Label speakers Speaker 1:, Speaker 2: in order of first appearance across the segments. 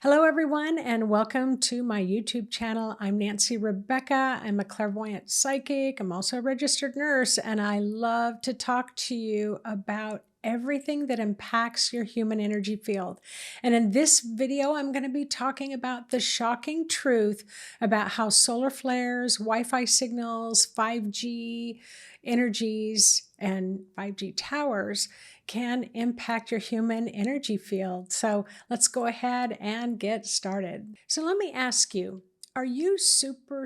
Speaker 1: Hello, everyone, and welcome to my YouTube channel. I'm Nancy Rebecca. I'm a clairvoyant psychic. I'm also a registered nurse, and I love to talk to you about everything that impacts your human energy field. And in this video, I'm going to be talking about the shocking truth about how solar flares, Wi-Fi signals, 5G energies, and 5G towers can impact your human energy field. So let's go ahead and get started. So let me ask you, are you super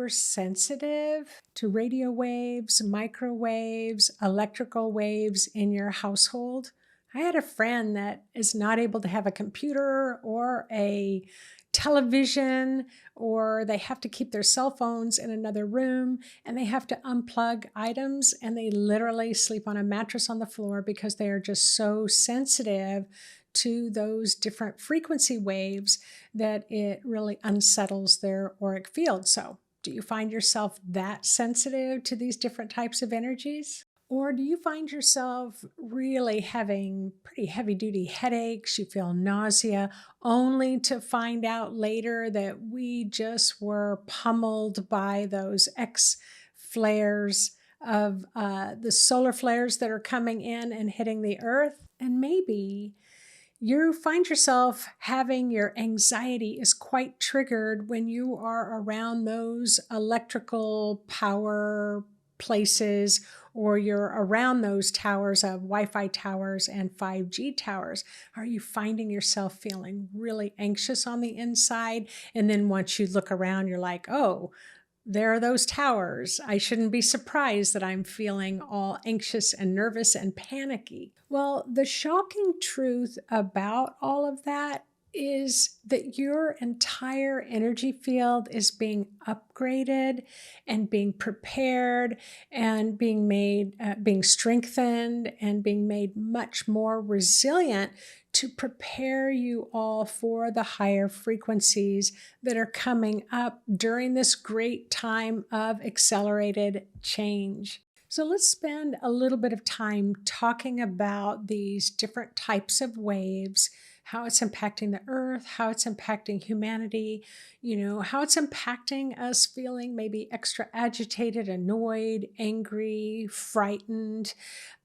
Speaker 1: sensitive to radio waves, microwaves, electrical waves in your household? I had a friend that is not able to have a computer or a television, or they have to keep their cell phones in another room, and they have to unplug items, and they literally sleep on a mattress on the floor because they are just so sensitive to those different frequency waves that it really unsettles their auric field. So, do you find yourself that sensitive to these different types of energies? Or do you find yourself really having pretty heavy duty headaches? You feel nausea, only to find out later that we just were pummeled by those X flares of the solar flares that are coming in and hitting the earth? And maybe you find yourself having your anxiety is quite triggered when you are around those electrical power places, or you're around those towers of Wi-Fi towers and 5G towers. Are you finding yourself feeling really anxious on the inside? And then once you look around, you're like, oh, there are those towers. I shouldn't be surprised that I'm feeling all anxious and nervous and panicky. Well, the shocking truth about all of that is that your entire energy field is being upgraded and being prepared and being made, being strengthened and being made much more resilient to prepare you all for the higher frequencies that are coming up during this great time of accelerated change. So let's spend a little bit of time talking about these different types of waves, how it's impacting the earth, how it's impacting humanity, how it's impacting us feeling maybe extra agitated, annoyed, angry, frightened.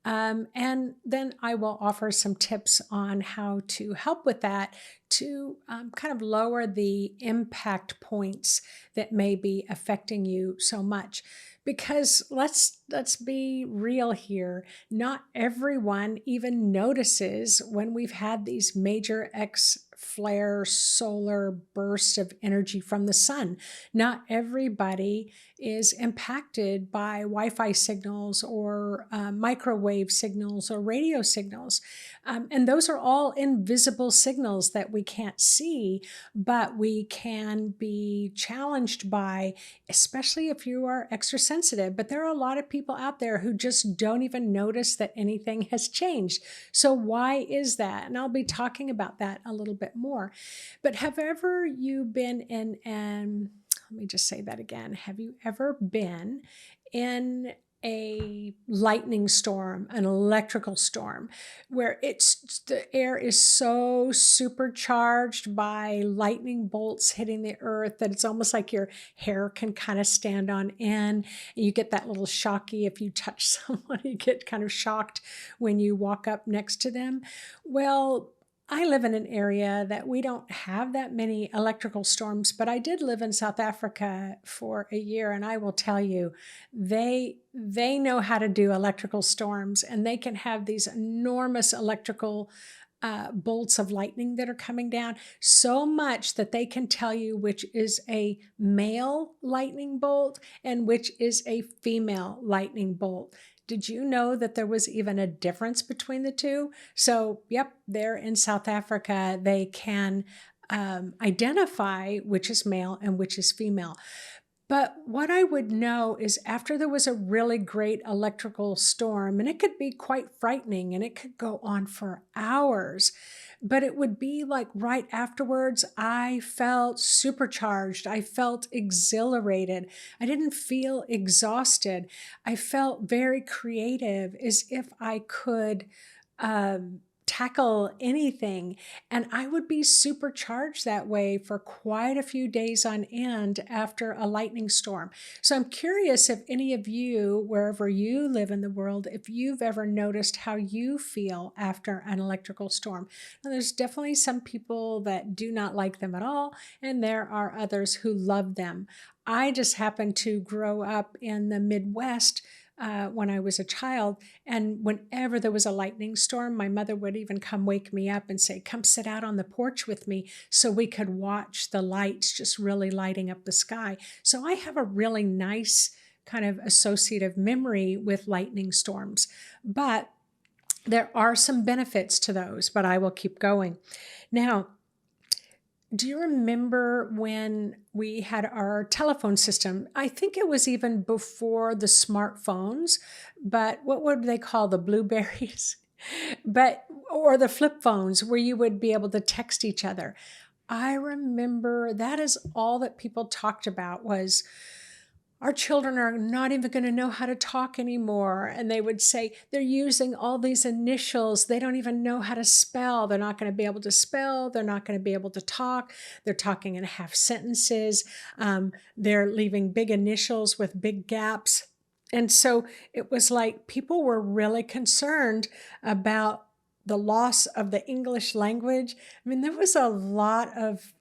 Speaker 1: And then I will offer some tips on how to help with that to kind of lower the impact points that may be affecting you so much. Because let's be real here. Not everyone even notices when we've had these major X flare solar bursts of energy from the sun. Not everybody is impacted by Wi-Fi signals or microwave signals or radio signals. And those are all invisible signals that we can't see, but we can be challenged by, especially if you are extra sensitive. But there are a lot of people out there who just don't even notice that anything has changed. So why is that? And I'll be talking about that a little bit more. But have ever you been in an, let me just say that again. Have you ever been in a lightning storm, an electrical storm, where the air is so supercharged by lightning bolts hitting the earth that it's almost like your hair can kind of stand on end, and you get that little shocky if you touch someone, you get kind of shocked when you walk up next to them? Well, I live in an area that we don't have that many electrical storms, but I did live in South Africa for a year, and I will tell you, they know how to do electrical storms, and they can have these enormous electrical bolts of lightning that are coming down, so much that they can tell you which is a male lightning bolt and which is a female lightning bolt. Did you know that there was even a difference between the two? So, yep, there in South Africa, they can identify which is male and which is female. But what I would know is after there was a really great electrical storm, and it could be quite frightening and it could go on for hours, but it would be like right afterwards, I felt supercharged. I felt exhilarated. I didn't feel exhausted. I felt very creative, as if I could tackle anything. And I would be supercharged that way for quite a few days on end after a lightning storm. So I'm curious if any of you, wherever you live in the world, if you've ever noticed how you feel after an electrical storm. Now, there's definitely some people that do not like them at all, and there are others who love them. I just happened to grow up in the Midwest when I was a child. And whenever there was a lightning storm, my mother would even come wake me up and say, "Come sit out on the porch with me," so we could watch the lights just really lighting up the sky. So I have a really nice kind of associative memory with lightning storms. But there are some benefits to those, but I will keep going. Now, do you remember when we had our telephone system? I think it was even before the smartphones, but what would they call the blueberries? But or the flip phones where you would be able to text each other. I remember that is all that people talked about was our children are not even going to know how to talk anymore. And they would say they're using all these initials. They don't even know how to spell. They're not going to be able to spell. They're not going to be able to talk. They're talking in half sentences. They're leaving big initials with big gaps. And so it was like people were really concerned about the loss of the English language. I mean, there was a lot of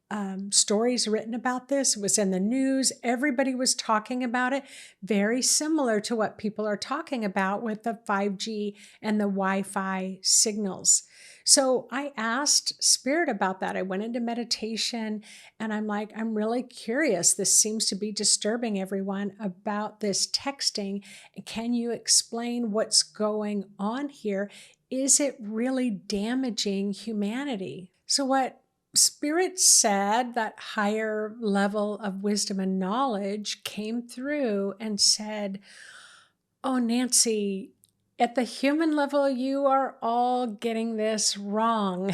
Speaker 1: stories written about this. It was in the news. Everybody was talking about it. Very similar to what people are talking about with the 5G and the Wi-Fi signals. So I asked Spirit about that. I went into meditation and I'm like, I'm really curious. This seems to be disturbing everyone about this texting. Can you explain what's going on here? Is it really damaging humanity? So what Spirit said, that higher level of wisdom and knowledge came through and said, "Oh, Nancy, at the human level, you are all getting this wrong."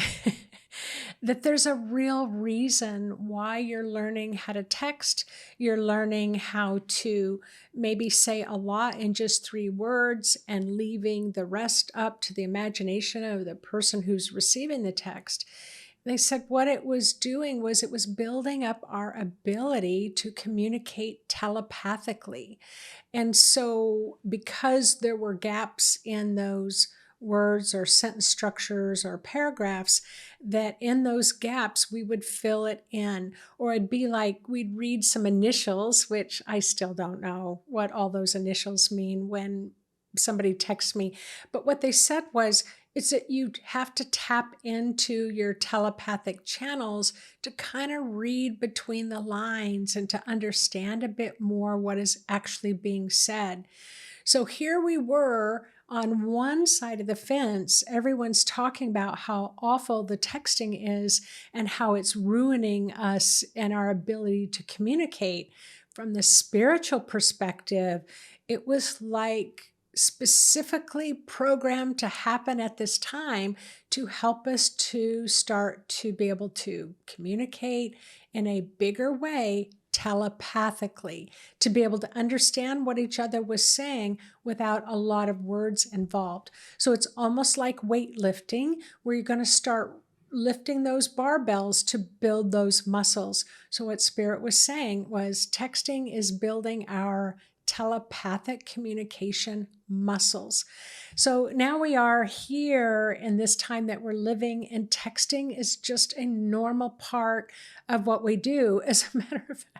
Speaker 1: That there's a real reason why you're learning how to text. You're learning how to maybe say a lot in just 3 words and leaving the rest up to the imagination of the person who's receiving the text. They said what it was doing was it was building up our ability to communicate telepathically. And so, because there were gaps in those words or sentence structures or paragraphs, that in those gaps we would fill it in. Or it'd be like we'd read some initials, which I still don't know what all those initials mean when somebody texts me. But what they said was, it's that you have to tap into your telepathic channels to kind of read between the lines and to understand a bit more what is actually being said. So here we were on one side of the fence, everyone's talking about how awful the texting is and how it's ruining us and our ability to communicate. From the spiritual perspective, it was like specifically programmed to happen at this time to help us to start to be able to communicate in a bigger way telepathically, to be able to understand what each other was saying without a lot of words involved. So it's almost like weightlifting, where you're going to start lifting those barbells to build those muscles. So what Spirit was saying was texting is building our telepathic communication muscles. So now we are here in this time that we're living, and texting is just a normal part of what we do. As a matter of fact,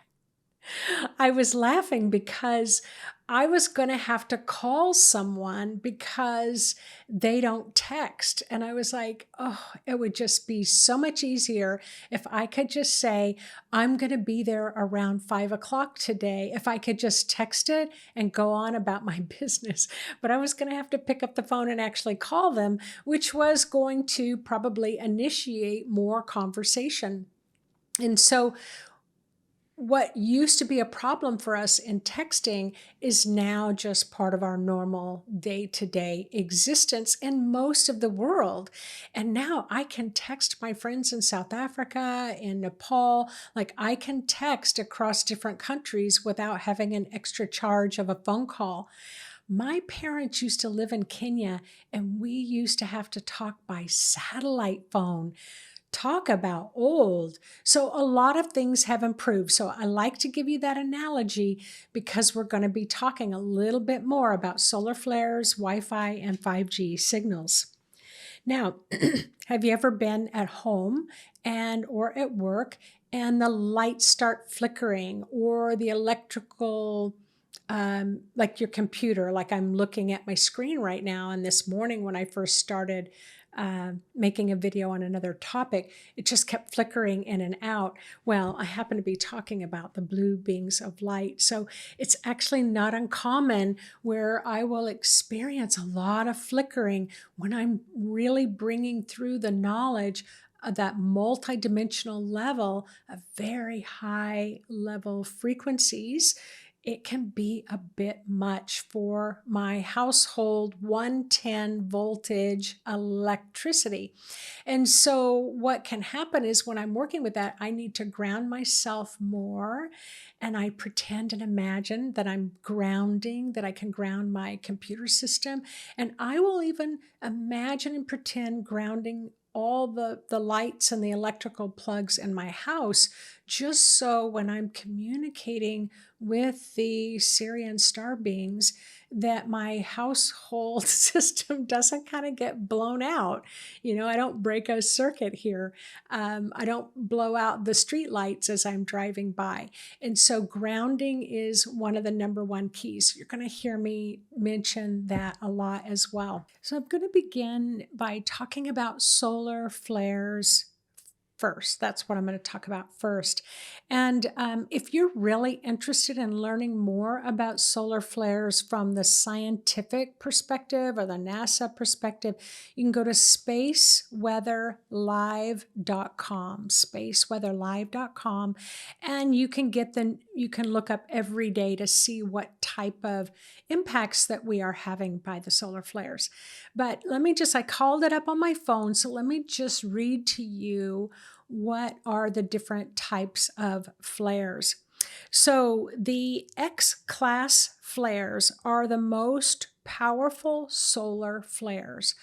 Speaker 1: I was laughing because I was going to have to call someone because they don't text. And I was like, oh, it would just be so much easier if I could just say, I'm going to be there around 5 o'clock today. If I could just text it and go on about my business. But I was going to have to pick up the phone and actually call them, which was going to probably initiate more conversation. And so what used to be a problem for us in texting is now just part of our normal day-to-day existence in most of the world. And now I can text my friends in South Africa, in Nepal, like I can text across different countries without having an extra charge of a phone call. My parents used to live in Kenya, and we used to have to talk by satellite phone. Talk about old. So a lot of things have improved. So I like to give you that analogy because we're going to be talking a little bit more about solar flares, Wi-Fi, and 5G signals. Now, have you ever been at home and or at work and the lights start flickering, or the electrical, like your computer, like I'm looking at my screen right now, and this morning when I first started making a video on another topic, it just kept flickering in and out. Well, I happen to be talking about the blue beams of light. So it's actually not uncommon where I will experience a lot of flickering when I'm really bringing through the knowledge of that multidimensional level of very high level frequencies. It can be a bit much for my household 110 voltage electricity. And so what can happen is when I'm working with that, I need to ground myself more, and I pretend and imagine that I'm grounding, that I can ground my computer system. And I will even imagine and pretend grounding all the lights and the electrical plugs in my house, just so when I'm communicating with the Syrian star beings, that my household system doesn't kind of get blown out. I don't break a circuit here. I don't blow out the street lights as I'm driving by. And so grounding is one of the number one keys. You're going to hear me mention that a lot as well. So I'm going to begin by talking about solar flares first. That's what I'm going to talk about first. And if you're really interested in learning more about solar flares from the scientific perspective or the NASA perspective, you can go to spaceweatherlive.com, and you can look up every day to see what type of impacts that we are having by the solar flares. But I called it up on my phone, so let me just read to you what are the different types of flares. So the X-class flares are the most powerful solar flares.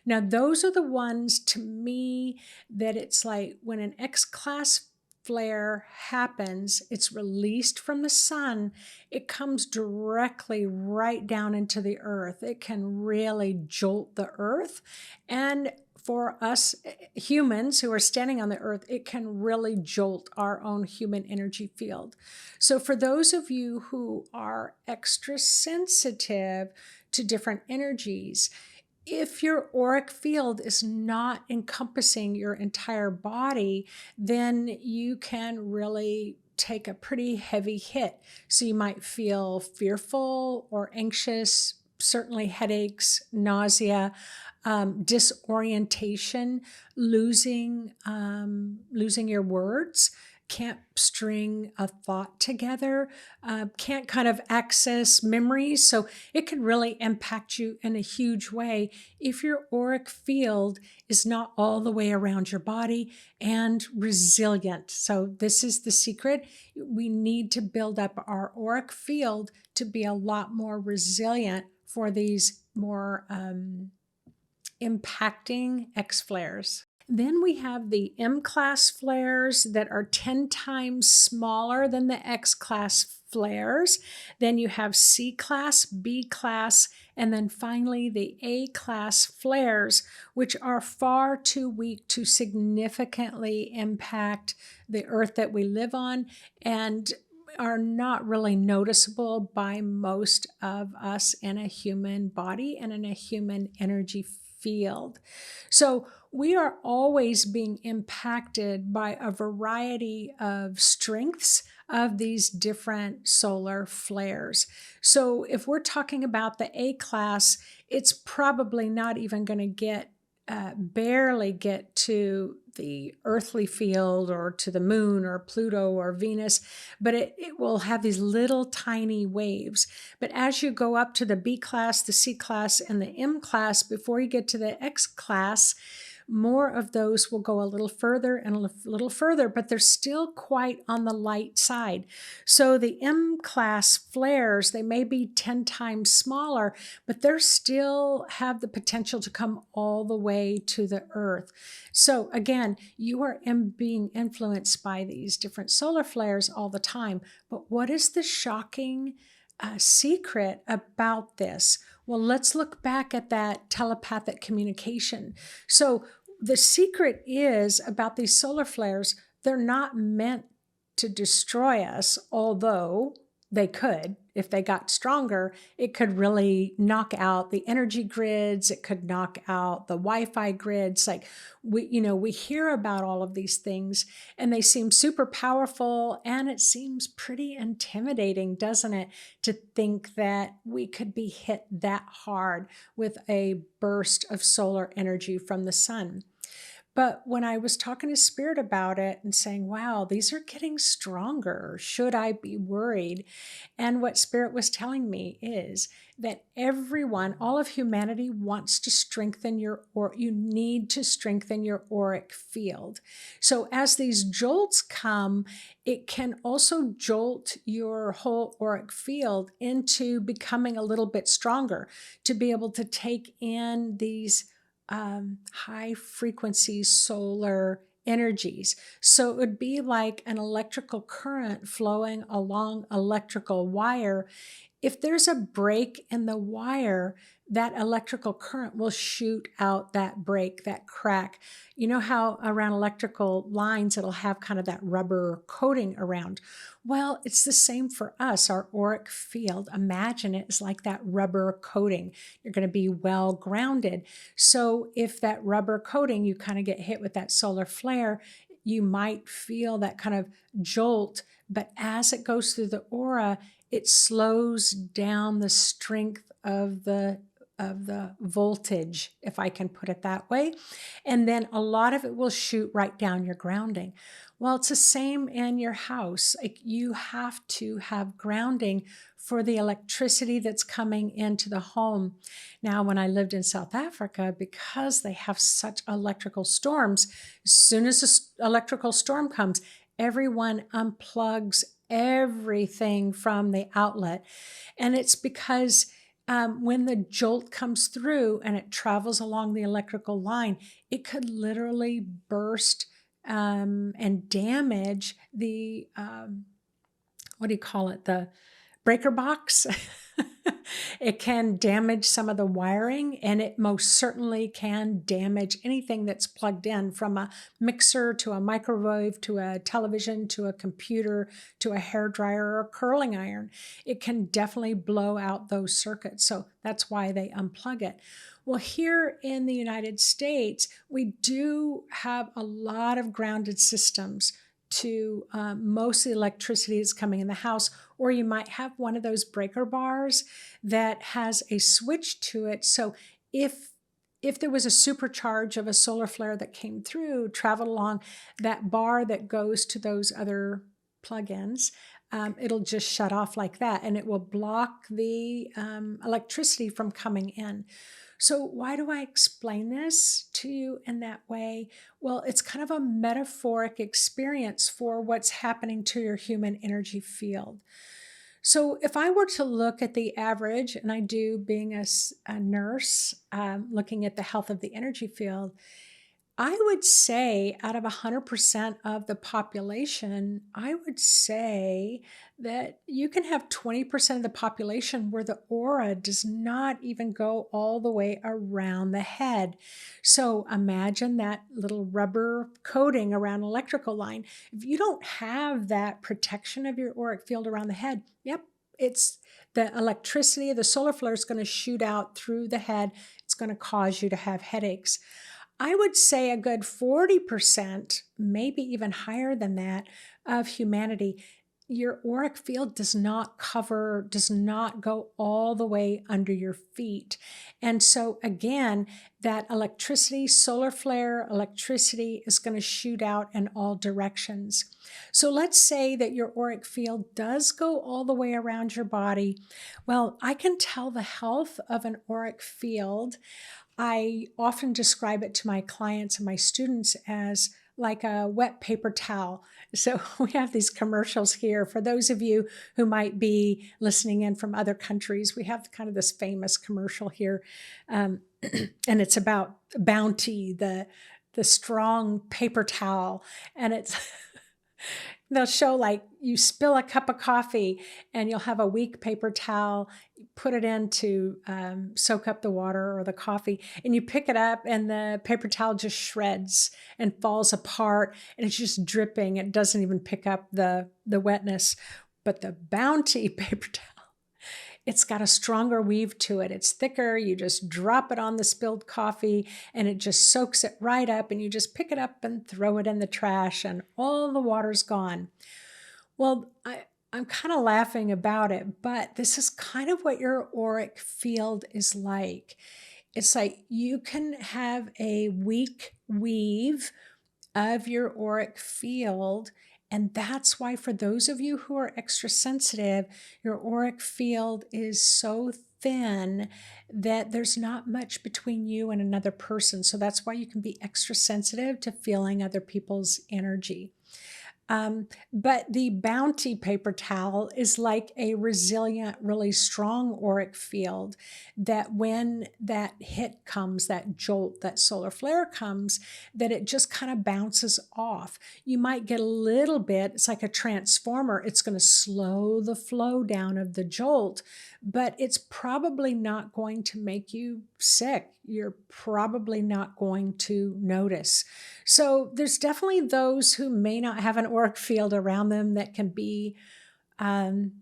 Speaker 1: Now, those are the ones, to me, that it's like when an X-class flare happens, it's released from the sun, it comes directly right down into the earth. It can really jolt the earth. And for us humans who are standing on the earth, it can really jolt our own human energy field. So for those of you who are extra sensitive to different energies, if your auric field is not encompassing your entire body, then you can really take a pretty heavy hit. So you might feel fearful or anxious, certainly headaches, nausea, disorientation, losing your words, can't string a thought together, can't kind of access memories. So it can really impact you in a huge way if your auric field is not all the way around your body and resilient. So this is the secret. We need to build up our auric field to be a lot more resilient for these more impacting X flares. Then we have the M-class flares that are 10 times smaller than the X-class flares. Then you have C-class, B-class, and then finally the A-class flares, which are far too weak to significantly impact the Earth that we live on and are not really noticeable by most of us in a human body and in a human energy field. So we are always being impacted by a variety of strengths of these different solar flares. So if we're talking about the A class, it's probably not even going to barely get to the earthly field or to the moon or Pluto or Venus, but it will have these little tiny waves. But as you go up to the B class, the C class, and the M class, before you get to the X class, more of those will go a little further and a little further, but they're still quite on the light side. So the M-class flares, they may be 10 times smaller, but they still have the potential to come all the way to the Earth. So again, you are being influenced by these different solar flares all the time. But what is the shocking secret about this? Well, let's look back at that telepathic communication. So the secret is about these solar flares, they're not meant to destroy us, although they could. If they got stronger, it could really knock out the energy grids. It could knock out the Wi-Fi grids. Like we hear about all of these things and they seem super powerful, and it seems pretty intimidating, doesn't it, to think that we could be hit that hard with a burst of solar energy from the sun. But when I was talking to Spirit about it and saying, wow, these are getting stronger, should I be worried? And what Spirit was telling me is that everyone, all of humanity wants to strengthen you need to strengthen your auric field. So as these jolts come, it can also jolt your whole auric field into becoming a little bit stronger to be able to take in these high frequency solar energies. So it would be like an electrical current flowing along electrical wire. If there's a break in the wire, that electrical current will shoot out that break, that crack. You know how around electrical lines, it'll have kind of that rubber coating around. Well, it's the same for us, our auric field. Imagine it is like that rubber coating. You're going to be well grounded. So if that rubber coating, you kind of get hit with that solar flare, you might feel that kind of jolt, but as it goes through the aura, it slows down the strength of the voltage, if I can put it that way. And then a lot of it will shoot right down your grounding. Well, it's the same in your house. Like you have to have grounding for the electricity that's coming into the home. Now, when I lived in South Africa, because they have such electrical storms, as soon as an electrical storm comes, everyone unplugs everything from the outlet. And it's because when the jolt comes through and it travels along the electrical line, it could literally burst and damage the, what do you call it? The breaker box. It can damage some of the wiring, and it most certainly can damage anything that's plugged in, from a mixer to a microwave to a television to a computer to a hairdryer or a curling iron. It can definitely blow out those circuits. So that's why they unplug it. Well, here in the United States, we do have a lot of grounded systems to most of the electricity that's coming in the house, or you might have one of those breaker bars that has a switch to it. So if there was a supercharge of a solar flare that came through, traveled along that bar that goes to those other plugins, it'll just shut off like that, and it will block the electricity from coming in. So why do I explain this to you in that way? Well, it's kind of a metaphoric experience for what's happening to your human energy field. So if I were to look at the average, and I do being a nurse, looking at the health of the energy field, I would say out of 100% of the population, I would say that you can have 20% of the population where the aura does not even go all the way around the head. So imagine that little rubber coating around an electrical line. If you don't have that protection of your auric field around the head, yep, it's the electricity, the solar flare is going to shoot out through the head. It's going to cause you to have headaches. I would say a good 40%, maybe even higher than that, of humanity your auric field does not go all the way under your feet. And so again, that electricity, solar flare electricity is going to shoot out in all directions. So let's say that your auric field does go all the way around your body. Well, I can tell the health of an auric field. I often describe it to my clients and my students as like a wet paper towel. So we have these commercials here. For those of you who might be listening in from other countries, we have kind of this famous commercial here. And it's about Bounty, the strong paper towel. And it's they'll show like you spill a cup of coffee and you'll have a weak paper towel, put it in to soak up the water or the coffee, and you pick it up and the paper towel just shreds and falls apart and it's just dripping. It doesn't even pick up the wetness. But the Bounty paper towel, it's got a stronger weave to it. It's thicker. You just drop it on the spilled coffee and it just soaks it right up, and you just pick it up and throw it in the trash and all the water's gone. Well, I'm kind of laughing about it, but this is kind of what your auric field is like. It's like you can have a weak weave of your auric field. And that's why, for those of you who are extra sensitive, your auric field is so thin that there's not much between you and another person. So that's why you can be extra sensitive to feeling other people's energy. But the Bounty paper towel is like a resilient, really strong auric field that when that hit comes, that jolt, that solar flare comes, that it just kind of bounces off. You might get a little bit, it's like a transformer. It's going to slow the flow down of the jolt, but it's probably not going to make you sick. You're probably not going to notice. So there's definitely those who may not have an auric field around them that can be kind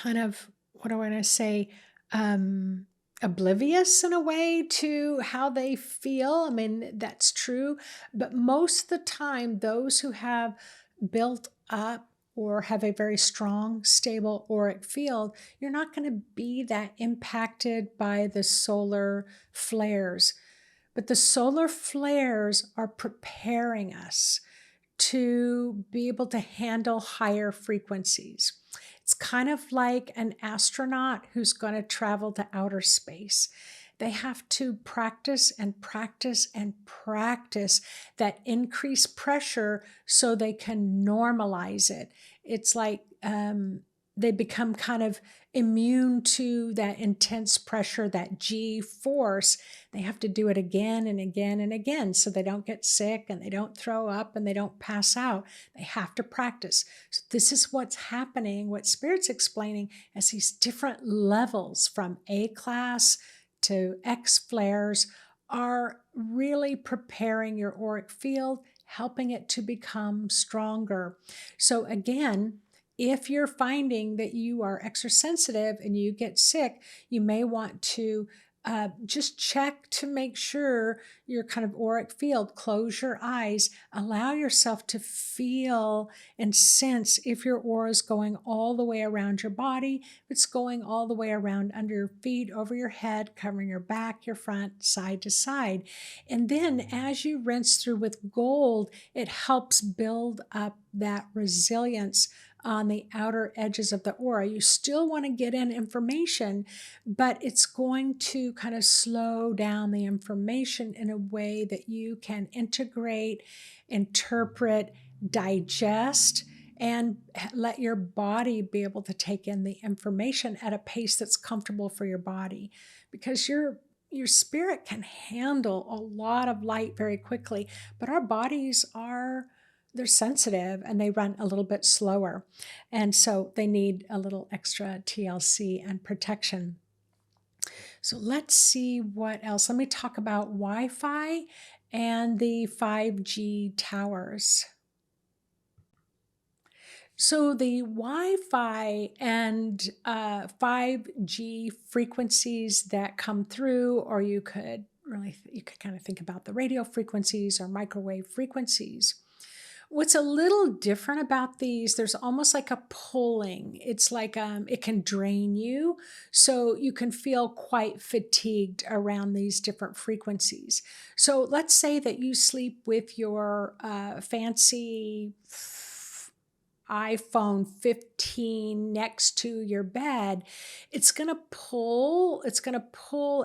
Speaker 1: of, what do I want to say, oblivious in a way to how they feel. I mean, that's true. But most of the time, those who have built up or have a very strong, stable auric field, you're not going to be that impacted by the solar flares. But the solar flares are preparing us to be able to handle higher frequencies. It's kind of like an astronaut who's going to travel to outer space. They have to practice and practice and practice that increased pressure so they can normalize it. It's like they become kind of immune to that intense pressure, that G force. They have to do it again and again and again so they don't get sick and they don't throw up and they don't pass out. They have to practice. So this is what's happening, what Spirit's explaining as these different levels from A class to X flares are really preparing your auric field, helping it to become stronger. So again, if you're finding that you are extra sensitive and you get sick, you may want to just check to make sure your kind of auric field, close your eyes, allow yourself to feel and sense if your aura is going all the way around your body, if it's going all the way around under your feet, over your head, covering your back, your front, side to side. And then as you rinse through with gold, it helps build up that resilience on the outer edges of the aura. You still want to get in information, but it's going to kind of slow down the information in a way that you can integrate, interpret, digest, and let your body be able to take in the information at a pace that's comfortable for your body. Because your spirit can handle a lot of light very quickly, but our bodies they're sensitive and they run a little bit slower. And so they need a little extra TLC and protection. So let's see what else. Let me talk about Wi-Fi and the 5G towers. So the Wi-Fi and 5G frequencies that come through, or you could kind of think about the radio frequencies or microwave frequencies. What's a little different about these, there's almost like a pulling. It's like it can drain you. So you can feel quite fatigued around these different frequencies. So let's say that you sleep with your fancy iPhone 15 next to your bed. It's going to pull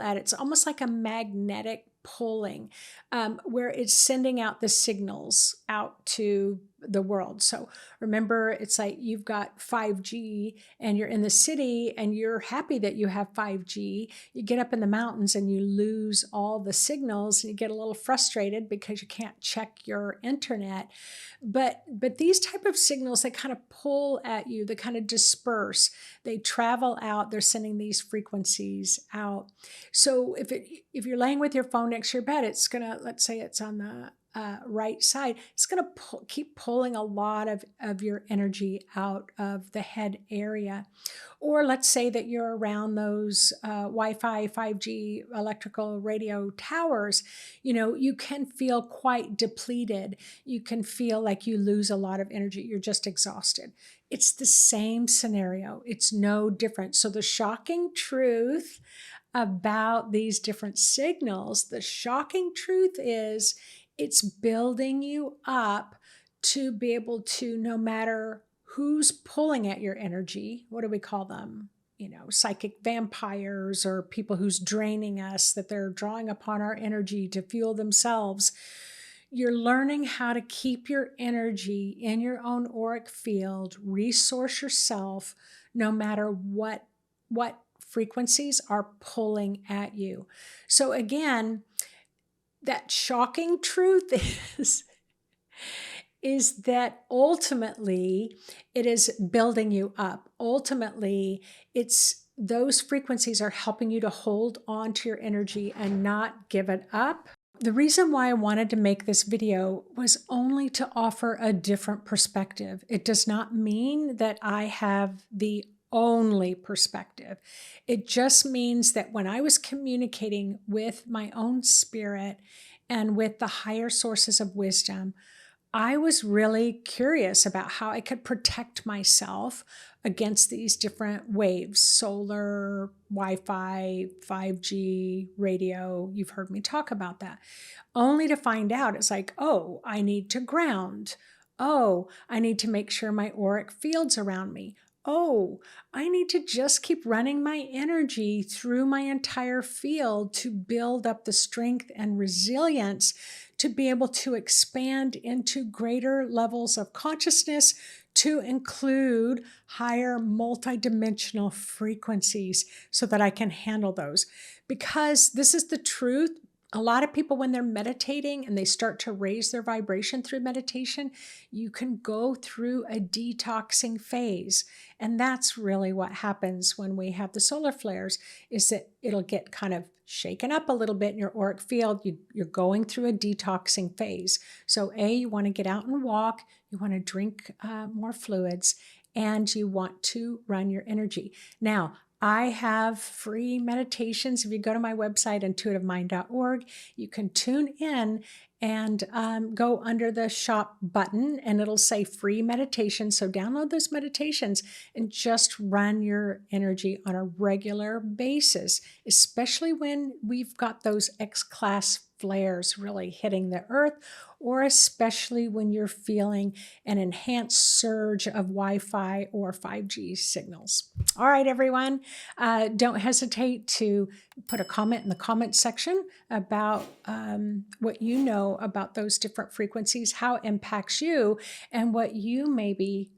Speaker 1: at it. It's almost like a magnetic pulling, where it's sending out the signals out to the world. So remember, it's like you've got 5G and you're in the city and you're happy that you have 5G. You get up in the mountains and you lose all the signals and you get a little frustrated because you can't check your internet. But these type of signals, they kind of pull at you, they kind of disperse, they travel out, they're sending these frequencies out. So if you're laying with your phone next to your bed, it's gonna, let's say it's on the right side, it's going to keep pulling a lot of your energy out of the head area. Or let's say that you're around those Wi-Fi, 5G, electrical radio towers, you can feel quite depleted. You can feel like you lose a lot of energy. You're just exhausted. It's the same scenario. It's no different. So the shocking truth about these different signals, the shocking truth is it's building you up to be able to, no matter who's pulling at your energy, what do we call them? Psychic vampires or people who's draining us, that they're drawing upon our energy to fuel themselves. You're learning how to keep your energy in your own auric field, resource yourself, no matter what frequencies are pulling at you. So again, that shocking truth is that ultimately it is building you up. Ultimately, it's those frequencies are helping you to hold on to your energy and not give it up. The reason why I wanted to make this video was only to offer a different perspective. It does not mean that I have the only perspective. It just means that when I was communicating with my own spirit and with the higher sources of wisdom, I was really curious about how I could protect myself against these different waves, solar, Wi-Fi, 5G, radio. You've heard me talk about that. Only to find out it's like, oh, I need to ground. Oh, I need to make sure my auric field's around me. Oh, I need to just keep running my energy through my entire field to build up the strength and resilience to be able to expand into greater levels of consciousness, to include higher multidimensional frequencies so that I can handle those. Because this is the truth. A lot of people, when they're meditating and they start to raise their vibration through meditation, you can go through a detoxing phase. And that's really what happens when we have the solar flares, is that it'll get kind of shaken up a little bit in your auric field. You're going through a detoxing phase. So you want to get out and walk, you want to drink more fluids, and you want to run your energy. Now, I have free meditations. If you go to my website, intuitivemind.org, you can tune in and go under the shop button and it'll say free meditation. So download those meditations and just run your energy on a regular basis, especially when we've got those X-class flares really hitting the earth, or especially when you're feeling an enhanced surge of Wi-Fi or 5G signals. All right, everyone, don't hesitate to put a comment in the comment section about what you know about those different frequencies, how it impacts you, and what you maybe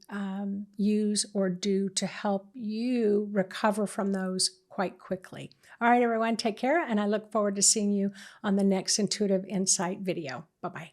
Speaker 1: use or do to help you recover from those quite quickly. All right, everyone, take care, and I look forward to seeing you on the next Intuitive Insight video. Bye-bye.